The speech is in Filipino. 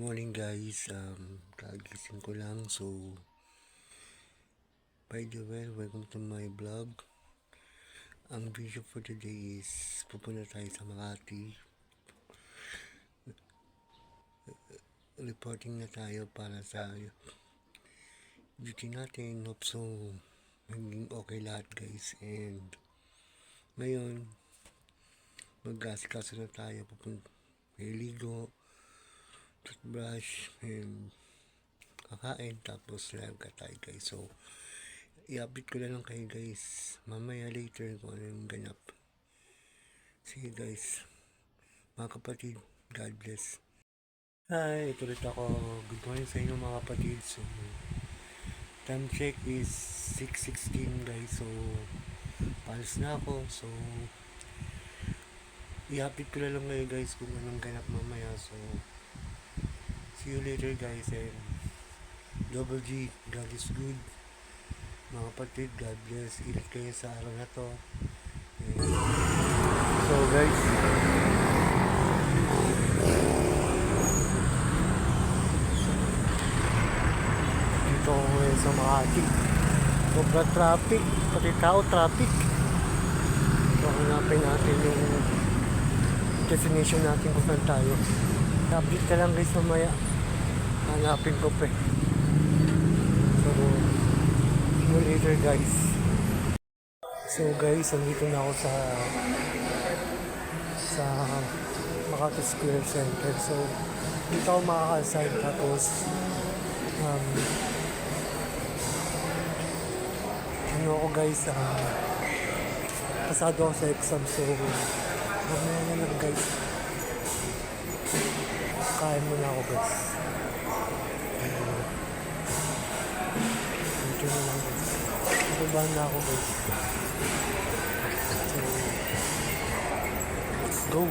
Morning guys, kagising ko lang. So, by the way, welcome to my vlog. Ang video for today is pupunta tayo sa Makati. Reporting na tayo para sa duty natin. Hope so maging okay lahat guys. And ngayon, mag-asikaso na tayo. Liligo, toothbrush, and kakain, tapos live ka tayo guys. So, i-update ko na lang kayo guys mamaya later kung ano yung ganap. Sige guys, mga kapatid, God bless. Hi, ito ulit ako. Good morning sa inyo mga kapatid. So, time check is 6:16 guys. So, palis na ako. So, i-update ko na lang kayo guys kung anong ganap mamaya. So, see you later guys. And Double G, God is good. Mga kapatid, God bless. Ingat kayo sa araw na to. And so guys, dito ako ngayon sa Makati. Sobra traffic, pati tao traffic. So hanapin natin yung destination natin kung saan tayo. Update ka lang guys mamaya. Hanapin ko pa. So see you later guys. So guys, andito na ako sa Makati Square Center. So dito ako makaka-assign, tapos ano ako guys, pasado ako sa exam. So mamaya na lang guys, kain muna ako guys. Dito na lang guys, nakubahan na ako guys. So let's go.